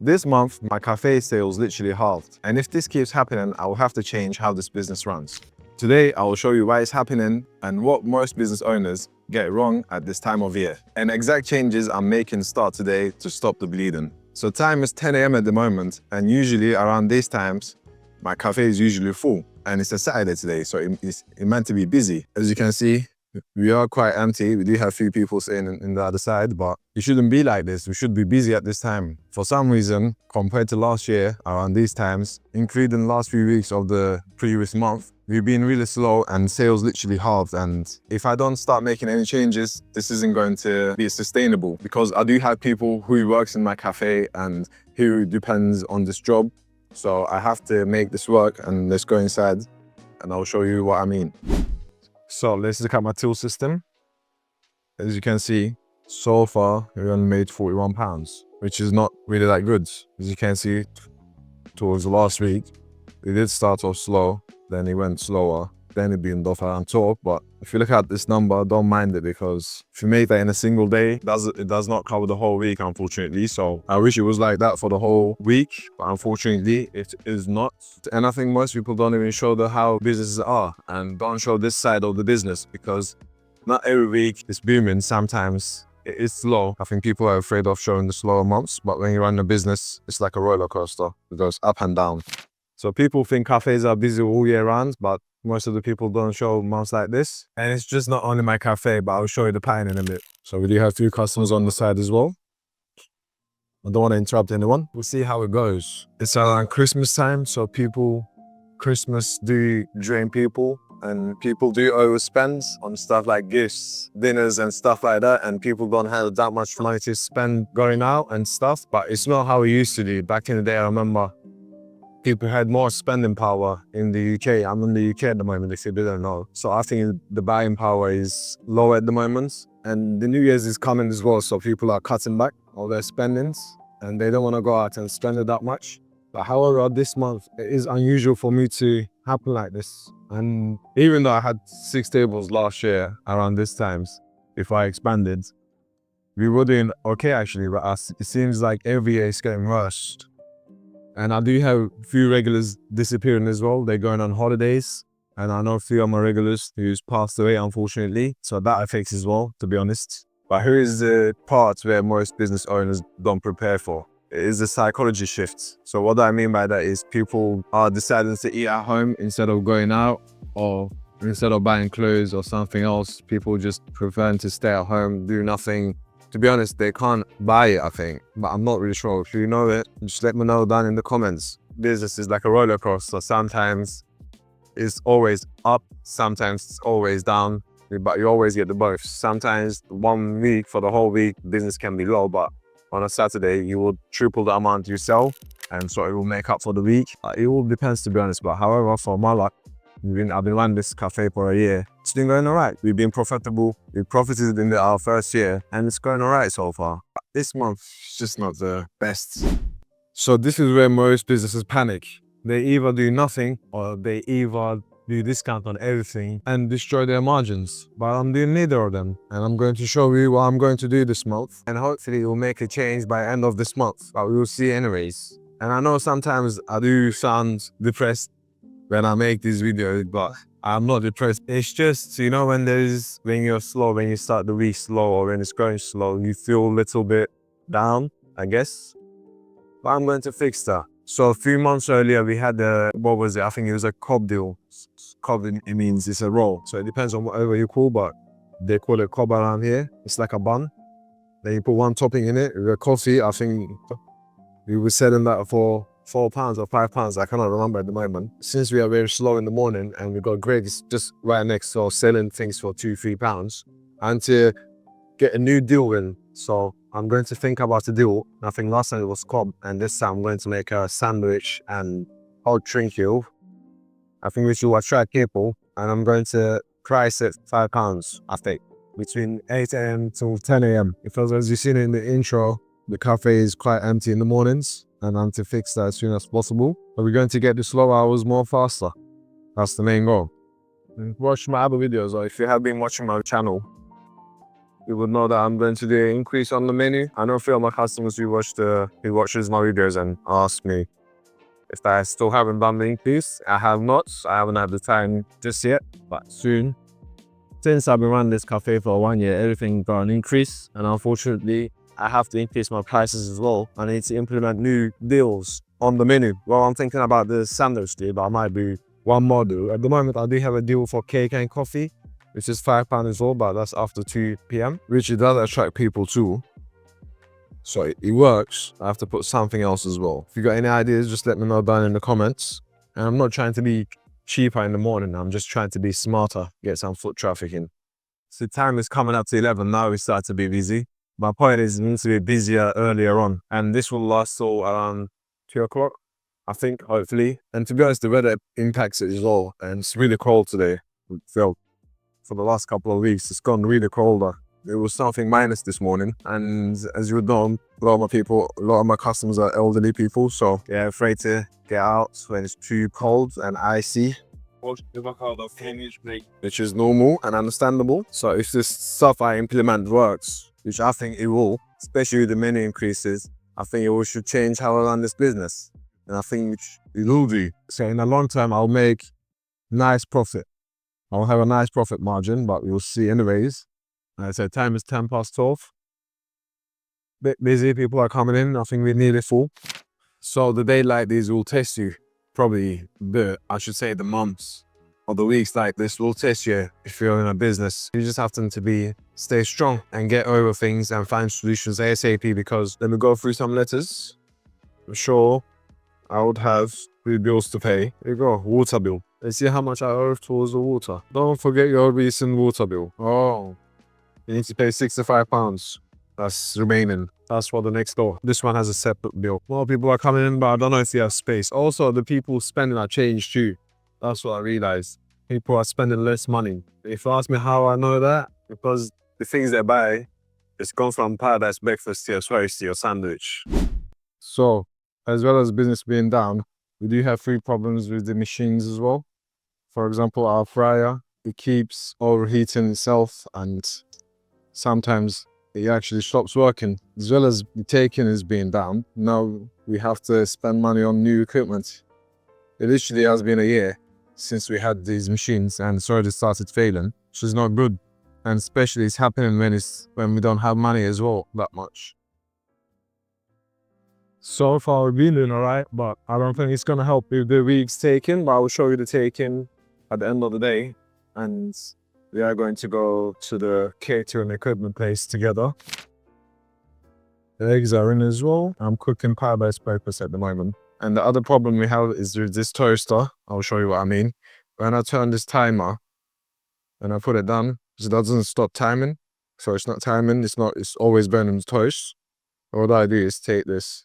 This month, my cafe sales literally halved. And if this keeps happening, I will have to change how this business runs. Today, I will show you why it's happening and what most business owners get wrong at this time of year. And exact changes I'm making start today to stop the bleeding. So time is 10 AM at the moment, and usually around these times, my cafe is usually full. And it's a Saturday today, so it's meant to be busy. As you can see, we are quite empty. We do have a few people sitting in the other side, but it shouldn't be like this. We should be busy at this time. For some reason, compared to last year, around these times, including the last few weeks of the previous month, we've been really slow and sales literally halved. And if I don't start making any changes, this isn't going to be sustainable, because I do have people who works in my cafe and who depends on this job. So I have to make this work, and let's go inside and I'll show you what I mean. So let's look at my till system. As you can see, so far we only made £41, which is not really that good. As you can see, towards the last week, it did start off slow, then it went slower, then it been off around top. But if you look at this number, don't mind it, because if you make that in a single day, it does not cover the whole week, unfortunately. So I wish it was like that for the whole week, but unfortunately it is not. And I think most people don't even show how businesses are and don't show this side of the business, because not every week is booming. Sometimes it is slow. I think people are afraid of showing the slower months, but when you run a business, it's like a roller coaster. It goes up and down. So people think cafes are busy all year round, but most of the people don't show months like this. And it's just not only my cafe, but I'll show you the pattern in a bit. So we do have 2 customers on the side as well. I don't want to interrupt anyone. We'll see how it goes. It's around Christmas time, so Christmas do drain people, and people do overspend on stuff like gifts, dinners and stuff like that, and people don't have that much money to spend going out and stuff. But it's not how we used to do. Back in the day, I remember people had more spending power in the UK. I'm in the UK at the moment, if you didn't know. So I think the buying power is low at the moment. And the New Year's is coming as well, so people are cutting back all their spendings and they don't want to go out and spend it that much. But however, this month, it is unusual for me to happen like this. And even though I had 6 tables last year around this times, if I expanded, we were doing okay actually, but it seems like every year it's getting rushed. And I do have a few regulars disappearing as well. They're going on holidays. And I know a few of my regulars who's passed away, unfortunately. So that affects as well, to be honest. But here is the part where most business owners don't prepare for. It is the psychology shift. So what I mean by that is people are deciding to eat at home instead of going out, or instead of buying clothes or something else. People just preferring to stay at home, do nothing. To be honest, they can't buy it, I think, but I'm not really sure. If you know it, just let me know down in the comments. Business is like a roller coaster. Sometimes it's always up, sometimes it's always down, but you always get the both. Sometimes 1 week, for the whole week, business can be low, but on a Saturday, you will triple the amount you sell, and so it will make up for the week. It all depends, to be honest, but however, for my luck, I've been running this cafe for a year. It's been going all right. We've been profitable. We profited in our first year, and it's going all right so far. But this month, it's just not the best. So this is where most businesses panic. They either do nothing, or they either do discount on everything and destroy their margins. But I'm doing neither of them, and I'm going to show you what I'm going to do this month. And hopefully we'll make a change by the end of this month, but we will see anyways. And I know sometimes I do sound depressed when I make these videos, but I'm not depressed. It's just, you know, when you're slow, when you start the week slow, or when it's going slow, you feel a little bit down, I guess. But I'm going to fix that. So a few months earlier, we had what was it? I think it was a cob deal. Cob, it means it's a roll. So it depends on whatever you call, but they call it cob around here. It's like a bun. Then you put one topping in it with a coffee. I think we were selling that for £4 or £5, I cannot remember at the moment. Since we are very slow in the morning and we got Greg's just right next door selling things for £2-3, and to get a new deal in. So I'm going to think about the deal. I think last time it was cob, and this time I'm going to make a sandwich and hot trinket. I think which will attract people, and I'm going to price it £5, I think, between 8 AM till 10 AM. Because as you've seen in the intro, the cafe is quite empty in the mornings, and I'm to fix that as soon as possible. But we're going to get the slow hours more faster. That's the main goal. Watch my other videos, or if you have been watching my channel, you would know that I'm going to do an increase on the menu. I know a few of my customers who watches my videos and ask me if I still haven't done the increase. I have not. I haven't had the time just yet, but soon. Since I've been running this cafe for 1 year, everything got an increase, and unfortunately, I have to increase my prices as well. I need to implement new deals on the menu. Well, I'm thinking about the sandwich deal, but I might do one more deal. At the moment, I do have a deal for cake and coffee, which is £5 as well, but that's after 2 p.m, which it does attract people too. So it works. I have to put something else as well. If you got any ideas, just let me know down in the comments. And I'm not trying to be cheaper in the morning. I'm just trying to be smarter, get some foot traffic in. So time is coming up to 11 now. We start to be busy. My point is, it needs to be busier earlier on, and this will last till around 2 o'clock, I think, hopefully. And to be honest, the weather impacts it as well. And it's really cold today. It felt for the last couple of weeks, it's gone really colder. It was something minus this morning, and as you would know, a lot of my customers are elderly people, so they're afraid to get out when it's too cold and icy, which is normal and understandable. So if this stuff I implement works, which I think it will, especially with the menu increases, I think it should change how I run this business, and I think it will do. So in the long term, I'll make nice profit. I'll have a nice profit margin, but we'll see anyways. Like I said, time is 12:10. Bit busy, people are coming in. I think we're nearly full. So the day like these will test you. Probably I should say the months or the weeks like this will test you if you're in a business. You just have to stay strong and get over things and find solutions ASAP, because let me go through some letters. I'm sure I would have 3 bills to pay. Here you go, water bill. Let's see how much I owe towards the water. Don't forget your recent water bill. Oh. You need to pay £65. That's remaining. That's for the next door. This one has a separate bill. More people are coming in, but I don't know if you have space. Also, the people spending are changed too. That's what I realized. People are spending less money. If you ask me how I know that, because the things they buy, it's gone from paradise breakfast to your sandwich. So, as well as business being down, we do have 3 problems with the machines as well. For example, our fryer, it keeps overheating itself, and sometimes it actually stops working. As well as the taking is being down, now we have to spend money on new equipment. It literally has been a year since we had these machines, and it's already started failing, which is not good. And especially it's happening when we don't have money as well that much. So far we've been doing alright, but I don't think it's gonna help with the week's taking, but I will show you the taking at the end of the day. And we are going to go to the catering equipment place together. The eggs are in as well. I'm cooking paradise breakfast at the moment. And the other problem we have is with this toaster. I'll show you what I mean. When I turn this timer and I put it down, it doesn't stop timing. So it's not timing, it's always burning toast. All I do is take this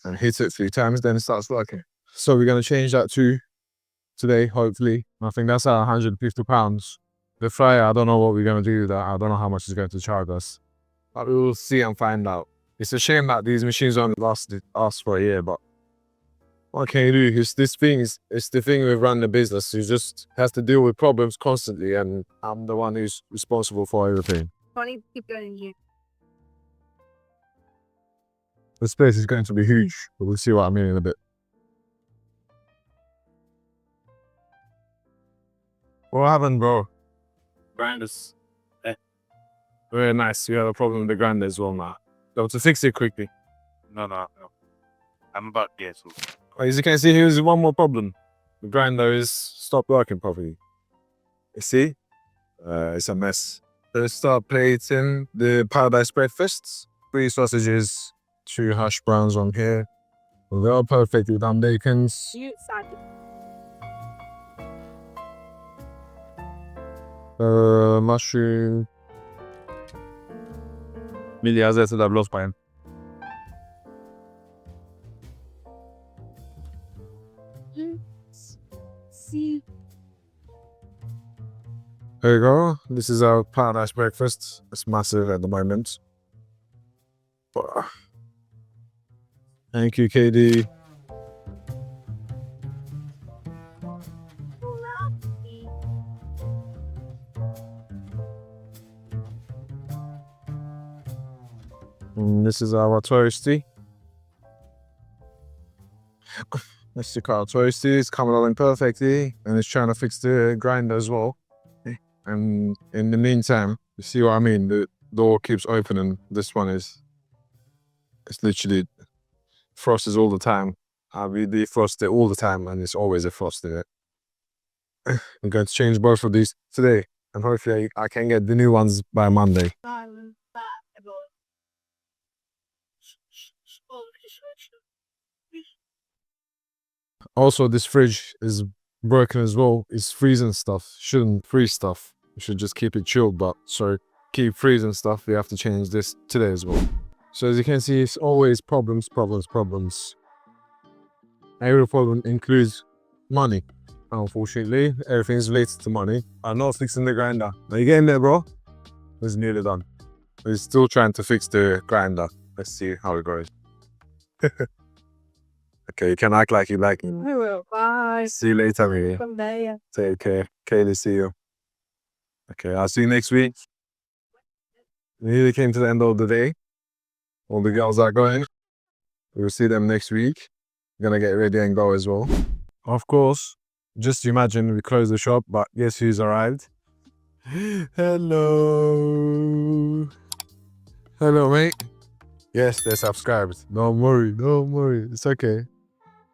and hit it 3 times, then it starts working. So we're gonna change that too today, hopefully. I think that's at £150. The fryer, I don't know what we're going to do with that. I don't know how much it's going to charge us, but we will see and find out. It's a shame that these machines only lasted us for a year, but what can you do? It's the thing with running a business. You just have to deal with problems constantly, and I'm the one who's responsible for everything. Keep going here. The space is going to be huge, but we'll see what I mean in a bit. What happened, bro? Grinders. Very nice. You have a problem with the grinder as well now. So to fix it quickly. No. I'm about to get so. As you can see, here's one more problem. The grinder is stopped working properly. You see? It's a mess. Let's start plating the paradise breakfasts. 3 sausages, 2 hash browns on here. They're all perfectly done bacons. Mushroom. Millie has it that blows by him. There you go. This is our paradise breakfast. It's massive at the moment. Thank you, KD. And this is our toasty. Let's check our toasty. It's coming along perfectly, and it's trying to fix the grinder as well. And in the meantime, you see what I mean? The door keeps opening. This one is, it's literally frosts all the time. We defrost it all the time, and it's always a frost in it. I'm going to change both of these today, and hopefully I can get the new ones by Monday. Also, this fridge is broken as well. It's freezing stuff. Shouldn't freeze stuff. You should just keep it chilled, but so keep freezing stuff. We have to change this today as well. So as you can see, it's always problems. Every problem includes money. Unfortunately, everything's related to money. I'm not fixing the grinder. Are you getting there, bro? It's nearly done. We're still trying to fix the grinder. Let's see how it goes. Okay, you can act like you like it. I will. Bye. See you later, Maria. Someday. Take care. Kaylee, see you. Okay, I'll see you next week. We nearly came to the end of the day. All the girls are going. We'll see them next week. We're gonna get ready and go as well. Of course, just imagine we close the shop, but guess who's arrived? Hello. Hello, mate. Yes, they're subscribed. Don't worry. It's okay.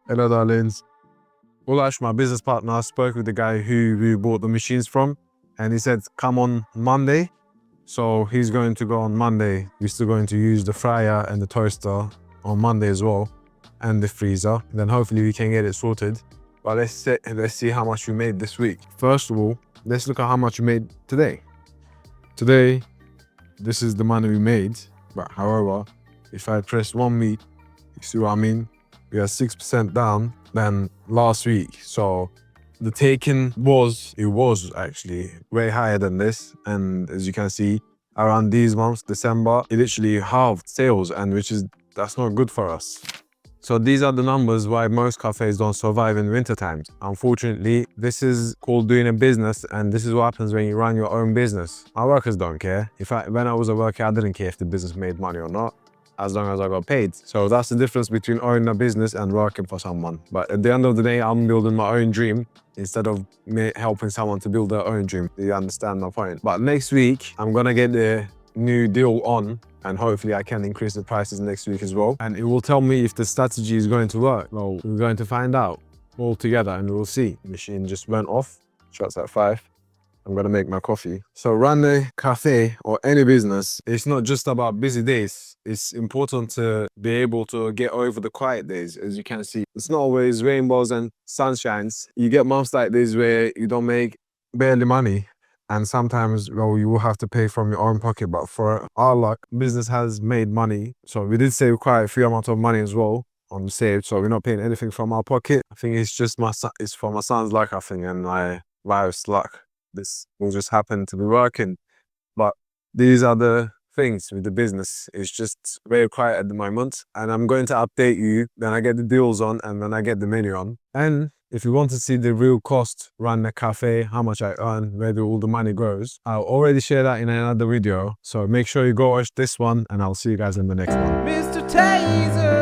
Hello, darlings. Ulash, my business partner, spoke with the guy who we bought the machines from, and he said, come on Monday. So he's going to go on Monday. We're still going to use the fryer and the toaster on Monday as well, and the freezer. And then hopefully we can get it sorted. But let's see how much we made this week. First of all, let's look at how much we made today. Today, this is the money we made. But however, if I press 1 week, you see what I mean? We are 6% down than last week. So the taking was actually way higher than this. And as you can see, around these months, December, it literally halved sales, and that's not good for us. So these are the numbers why most cafes don't survive in winter times. Unfortunately, this is called doing a business, and this is what happens when you run your own business. My workers don't care. When I was a worker, I didn't care if the business made money or not, as long as I got paid. So that's the difference between owning a business and working for someone. But at the end of the day, I'm building my own dream instead of me helping someone to build their own dream. Do you understand my point? But next week, I'm gonna get the new deal on, and hopefully I can increase the prices next week as well. And it will tell me if the strategy is going to work. Well, we're going to find out all together, and we'll see. The machine just went off. Shuts at 5. I'm gonna make my coffee. So run a cafe or any business, it's not just about busy days. It's important to be able to get over the quiet days. As you can see, it's not always rainbows and sunshines. You get months like this where you don't make barely money. And sometimes, well, you will have to pay from your own pocket. But for our luck, business has made money. So we did save quite a few amount of money as well on the save. So we're not paying anything from our pocket. I think it's just it's for my son's luck, I think, and my wife's luck. This will just happen to be working. But these are the things with the business. It's just very quiet at the moment. And I'm going to update you when I get the deals on and when I get the menu on. And if you want to see the real cost, run a cafe, how much I earn, where all the money goes, I'll already share that in another video. So make sure you go watch this one, and I'll see you guys in the next one. MrTasar.